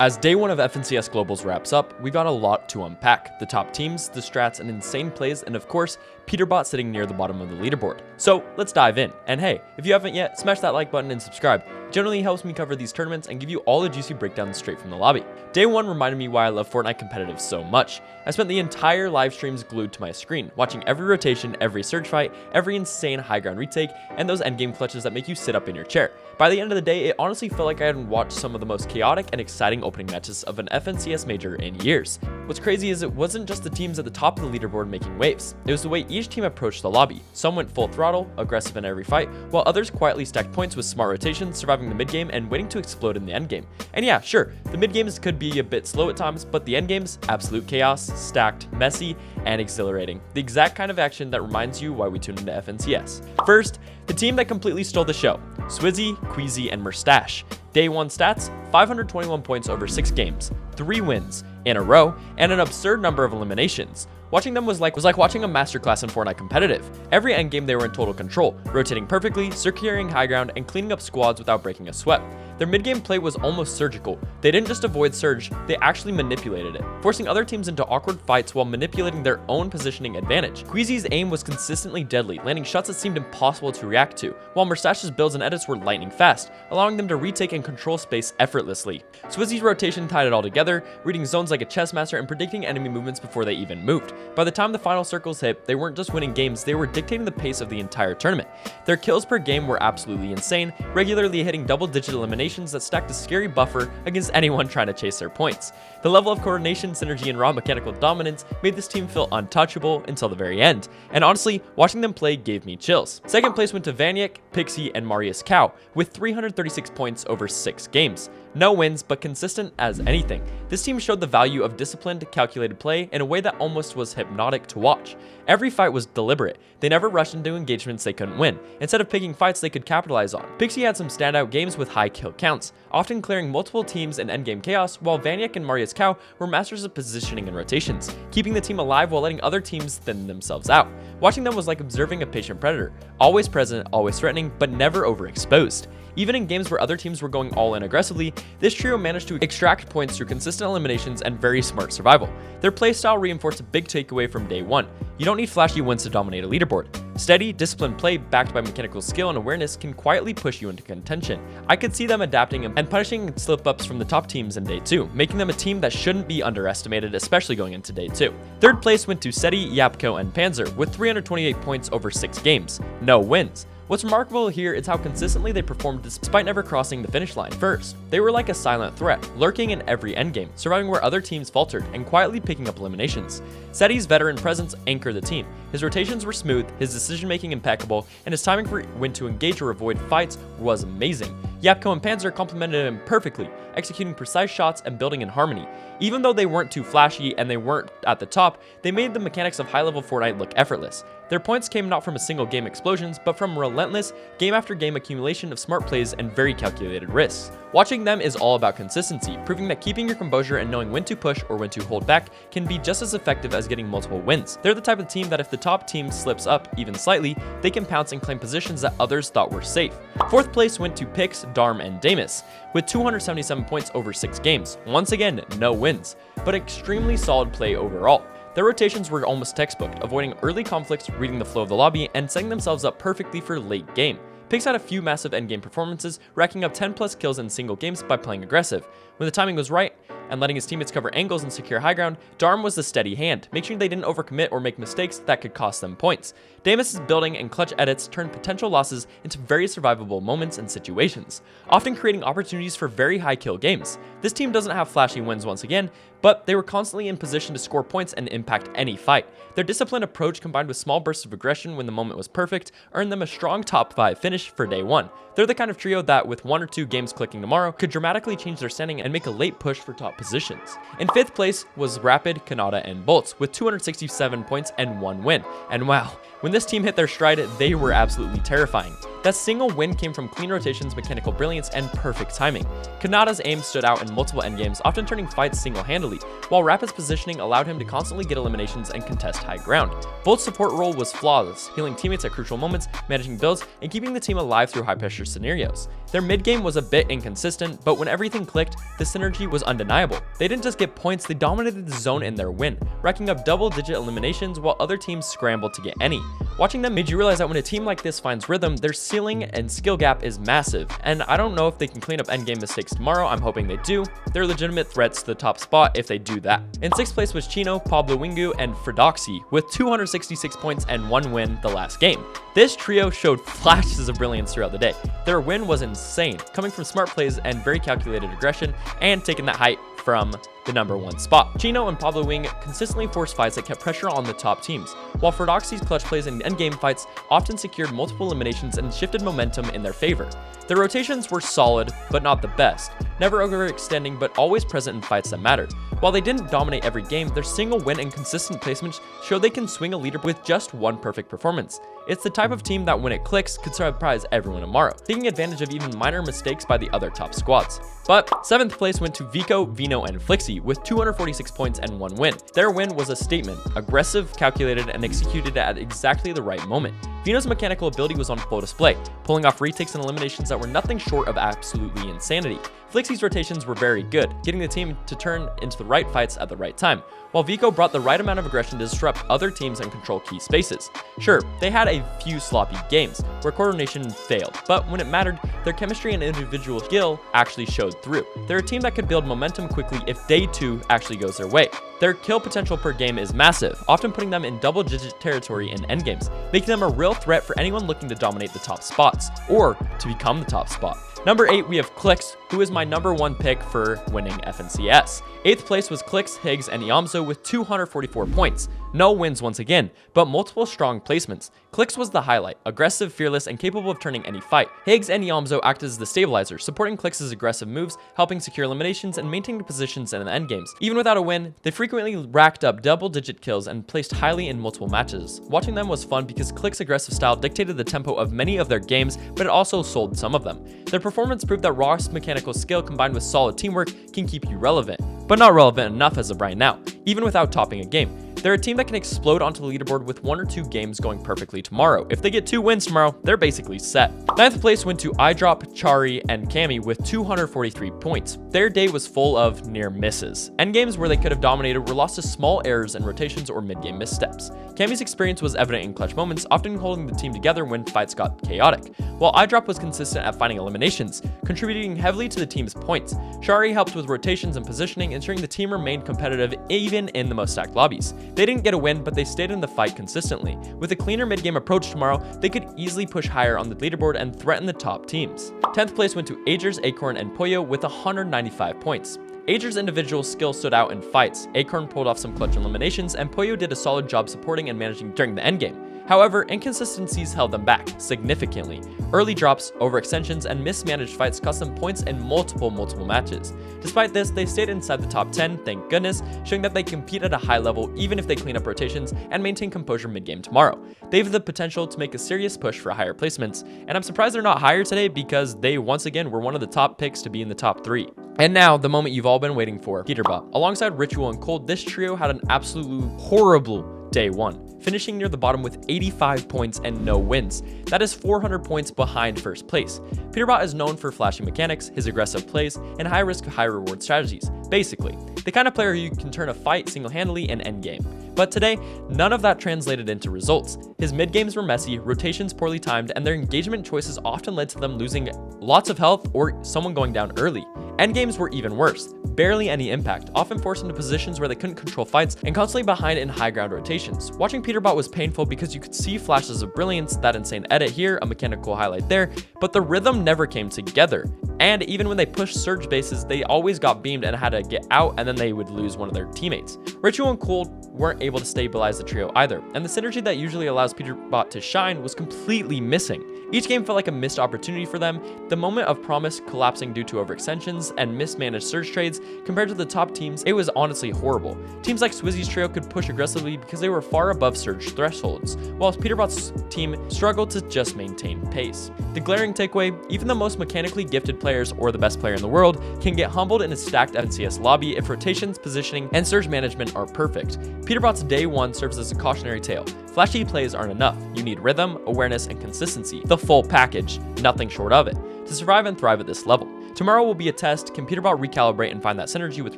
As day one of FNCS Globals wraps up, we've got a lot to unpack. The top teams, the strats, and insane plays, and of course, Peterbot sitting near the bottom of the leaderboard. So let's dive in. And hey, if you haven't yet, smash that like button and subscribe. It generally helps me cover these tournaments and give you all the juicy breakdowns straight from the lobby. Day one reminded me why I love Fortnite competitive so much. I spent the entire live streams glued to my screen, watching every rotation, every surge fight, every insane high ground retake, and those endgame clutches that make you sit up in your chair. By the end of the day, it honestly felt like I had watched some of the most chaotic and exciting opening matches of an FNCS major in years. What's crazy is it wasn't just the teams at the top of the leaderboard making waves. It was the way each team approached the lobby. Some went full throttle, aggressive in every fight, while others quietly stacked points with smart rotations, surviving the mid game and waiting to explode in the end game. And yeah, sure, the mid games could be a bit slow at times, but the end games, absolute chaos, stacked, messy, and exhilarating. The exact kind of action that reminds you why we tune into FNCS. First, the team that completely stole the show, Swizzy, Swizzy, and Merstach. Day 1 stats, 521 points over 6 games, 3 wins in a row, and an absurd number of eliminations. Watching them was like watching a masterclass in Fortnite competitive. Every endgame they were in total control, rotating perfectly, securing high ground, and cleaning up squads without breaking a sweat. Their mid-game play was almost surgical. They didn't just avoid surge, they actually manipulated it, forcing other teams into awkward fights while manipulating their own positioning advantage. Swizzy's aim was consistently deadly, landing shots that seemed impossible to react to, while Merstach's builds and edits were lightning fast, allowing them to retake and control space effortlessly. Swizzy's rotation tied it all together, reading zones like a chess master and predicting enemy movements before they even moved. By the time the final circles hit, they weren't just winning games, they were dictating the pace of the entire tournament. Their kills per game were absolutely insane, regularly hitting double-digit eliminations that stacked a scary buffer against anyone trying to chase their points. The level of coordination, synergy, and raw mechanical dominance made this team feel untouchable until the very end, and honestly, watching them play gave me chills. Second place went to Vaniac, Pixie, and Marius Cow with 336 points over 6 games. No wins, but consistent as anything. This team showed the value of disciplined, calculated play in a way that almost was hypnotic to watch. Every fight was deliberate. They never rushed into engagements they couldn't win, instead of picking fights they could capitalize on. Pixie had some standout games with high kill counts, often clearing multiple teams in endgame chaos, while Vaniac and Marius Cow were masters of positioning and rotations, keeping the team alive while letting other teams thin themselves out. Watching them was like observing a patient predator, always present, always threatening, but never overexposed. Even in games where other teams were going all in aggressively, this trio managed to extract points through consistent eliminations and very smart survival. Their playstyle reinforced a big takeaway from day one. You don't need flashy wins to dominate a leaderboard. Steady, disciplined play backed by mechanical skill and awareness can quietly push you into contention. I could see them adapting and punishing slip-ups from the top teams in day 2, making them a team that shouldn't be underestimated, especially going into day 2. Third place went to Seti, Yapko, and Panzer with 328 points over 6 games. No wins. What's remarkable here is how consistently they performed despite never crossing the finish line. First, they were like a silent threat, lurking in every endgame, surviving where other teams faltered, and quietly picking up eliminations. Seti's veteran presence anchored the team. His rotations were smooth, his decision-making impeccable, and his timing for when to engage or avoid fights was amazing. Yapko and Panzer complemented him perfectly, executing precise shots and building in harmony. Even though they weren't too flashy and they weren't at the top, they made the mechanics of high-level Fortnite look effortless. Their points came not from a single game explosions, but from relentless, game-after-game accumulation of smart plays and very calculated risks. Watching them is all about consistency, proving that keeping your composure and knowing when to push or when to hold back can be just as effective as getting multiple wins. They're the type of team that if the top team slips up even slightly, they can pounce and claim positions that others thought were safe. Fourth place went to Pix, Darm, and Damus, with 277 points over 6 games. Once again, no wins, but extremely solid play overall. Their rotations were almost textbook, avoiding early conflicts, reading the flow of the lobby, and setting themselves up perfectly for late game. Pix had a few massive endgame performances, racking up 10 plus kills in single games by playing aggressive. When the timing was right, and letting his teammates cover angles and secure high ground, Darm was the steady hand, making sure they didn't overcommit or make mistakes that could cost them points. Damus's building and clutch edits turned potential losses into very survivable moments and situations, often creating opportunities for very high kill games. This team doesn't have flashy wins once again, but they were constantly in position to score points and impact any fight. Their disciplined approach combined with small bursts of aggression when the moment was perfect earned them a strong top 5 finish for day 1. They're the kind of trio that, with 1 or 2 games clicking tomorrow, could dramatically change their standing and make a late push for top positions. In 5th place was Rapid, Kanata, and Bolts with 267 points and 1 win. And wow, When this team hit their stride, they were absolutely terrifying. That single win came from clean rotations, mechanical brilliance, and perfect timing. Kanada's aim stood out in multiple endgames, often turning fights single-handedly, while Rapid's positioning allowed him to constantly get eliminations and contest high ground. Bolt's support role was flawless, healing teammates at crucial moments, managing builds, and keeping the team alive through high-pressure scenarios. Their mid-game was a bit inconsistent, but when everything clicked, the synergy was undeniable. They didn't just get points, they dominated the zone in their win, racking up double-digit eliminations while other teams scrambled to get any. Watching them made you realize that when a team like this finds rhythm, their ceiling and skill gap is massive, and I don't know if they can clean up endgame mistakes tomorrow. I'm hoping they do. They're legitimate threats to the top spot if they do that. In 6th place was Chino, Pablo Wingu, and Fredoxy with 266 points and 1 win the last game. This trio showed flashes of brilliance throughout the day. Their win was insane, coming from smart plays and very calculated aggression, and taking that height from the #1 spot. Chino and Pablo Wing consistently forced fights that kept pressure on the top teams, while Fredoxy's clutch plays in endgame fights often secured multiple eliminations and shifted momentum in their favor. Their rotations were solid, but not the best, never overextending but always present in fights that mattered. While they didn't dominate every game, their single win and consistent placements showed they can swing a leader with just one perfect performance. It's the type of team that when it clicks could surprise everyone tomorrow, taking advantage of even minor mistakes by the other top squads. But 7th place went to Vico, Vino, and Flixie with 246 points and 1 win. Their win was a statement, aggressive, calculated, and executed at exactly the right moment. Vino's mechanical ability was on full display, pulling off retakes and eliminations that were nothing short of absolutely insanity. Flixie's rotations were very good, getting the team to turn into the right fights at the right time, while Vico brought the right amount of aggression to disrupt other teams and control key spaces. Sure, they had a few sloppy games where coordination failed, but when it mattered, their chemistry and individual skill actually showed through. They're a team that could build momentum quickly if day 2 actually goes their way. Their kill potential per game is massive, often putting them in double-digit territory in endgames, making them a real threat for anyone looking to dominate the top spots, or to become the top spot. Number 8, we have Clix, who is my #1 pick for winning FNCS. 8th place was Clix, Higgs, and Iamzo with 244 points. No wins once again, but multiple strong placements. Clix was the highlight, aggressive, fearless, and capable of turning any fight. Higgs and Iamzo acted as the stabilizer, supporting Clix's aggressive moves, helping secure eliminations and maintaining positions in the endgames. Even without a win, they frequently racked up double-digit kills and placed highly in multiple matches. Watching them was fun because Clix's aggressive style dictated the tempo of many of their games, but it also sold some of them. Their performance proved that raw mechanical skill combined with solid teamwork can keep you relevant, but not relevant enough as of right now, even without topping a game. They're a team that can explode onto the leaderboard with 1 or 2 games going perfectly tomorrow. If they get 2 wins tomorrow, they're basically set. 9th place went to iDrop, Chari, and Cammy with 243 points. Their day was full of near misses. Endgames where they could have dominated were lost to small errors in rotations or mid-game missteps. Cammy's experience was evident in clutch moments, often holding the team together when fights got chaotic, while iDrop was consistent at finding eliminations, contributing heavily to the team's points. Chari helped with rotations and positioning, ensuring the team remained competitive even in the most stacked lobbies. They didn't get a win, but they stayed in the fight consistently. With a cleaner mid-game approach tomorrow, they could easily push higher on the leaderboard and threaten the top teams. 10th place went to Agers, Acorn, and Pollo with 195 points. Agers' individual skill stood out in fights. Acorn pulled off some clutch eliminations, and Pollo did a solid job supporting and managing during the endgame. However, inconsistencies held them back significantly. Early drops, overextensions, and mismanaged fights cost them points in multiple matches. Despite this, they stayed inside the top 10, thank goodness, showing that they compete at a high level even if they clean up rotations and maintain composure mid-game tomorrow. They have the potential to make a serious push for higher placements, and I'm surprised they're not higher today because they once again were one of the top picks to be in the top 3. And now, the moment you've all been waiting for, Peterbot. Alongside Ritual and Cold, this trio had an absolutely horrible day 1, finishing near the bottom with 85 points and no wins. That is 400 points behind first place. Peterbot is known for flashy mechanics, his aggressive plays, and high-risk, high-reward strategies. Basically, the kind of player who can turn a fight single-handedly in endgame. But today, none of that translated into results. His mid-games were messy, rotations poorly timed, and their engagement choices often led to them losing lots of health or someone going down early. Endgames were even worse, barely any impact, often forced into positions where they couldn't control fights and constantly behind in high ground rotations. Watching Peterbot was painful because you could see flashes of brilliance, that insane edit here, a mechanical highlight there, but the rhythm never came together. And even when they pushed surge bases, they always got beamed and had to get out, and then they would lose one of their teammates. Ritual and Cold weren't able to stabilize the trio either, and the synergy that usually allows Peterbot to shine was completely missing. Each game felt like a missed opportunity for them, the moment of promise collapsing due to overextensions and mismanaged surge trades. Compared to the top teams, it was honestly horrible. Teams like Swizzy's trio could push aggressively because they were far above surge thresholds, whilst Peterbot's team struggled to just maintain pace. The glaring takeaway: even the most mechanically gifted players or the best player in the world can get humbled in a stacked FNCS lobby if rotations, positioning, and surge management are perfect. Peterbot's day one serves as a cautionary tale. Flashy plays aren't enough. You need rhythm, awareness, and consistency. The full package, nothing short of it, to survive and thrive at this level. Tomorrow will be a test. Can Peterbot recalibrate and find that synergy with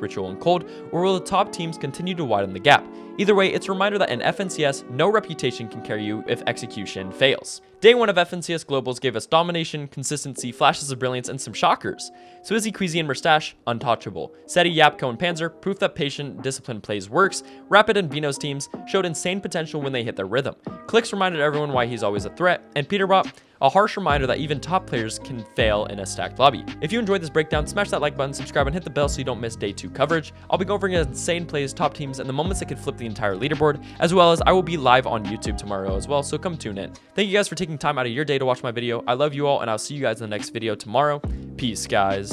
Ritual and Cold, or will the top teams continue to widen the gap? Either way, it's a reminder that in FNCS, no reputation can carry you if execution fails. Day 1 of FNCS Globals gave us domination, consistency, flashes of brilliance, and some shockers. Swizzy, Queasy, and Merstach, untouchable. Seti, Yapko, and Panzer, proof that patient, disciplined plays works. Rapid and Vino's teams showed insane potential when they hit their rhythm. Clicks reminded everyone why he's always a threat, and Peterbot, a harsh reminder that even top players can fail in a stacked lobby. If you enjoyed this breakdown, smash that like button, subscribe, and hit the bell so you don't miss day 2 coverage. I'll be going over insane plays, top teams, and the moments that could flip the entire leaderboard, as well as I will be live on YouTube tomorrow as well, so come tune in. Thank you guys for taking time out of your day to watch my video. I love you all, and I'll see you guys in the next video tomorrow. Peace, guys.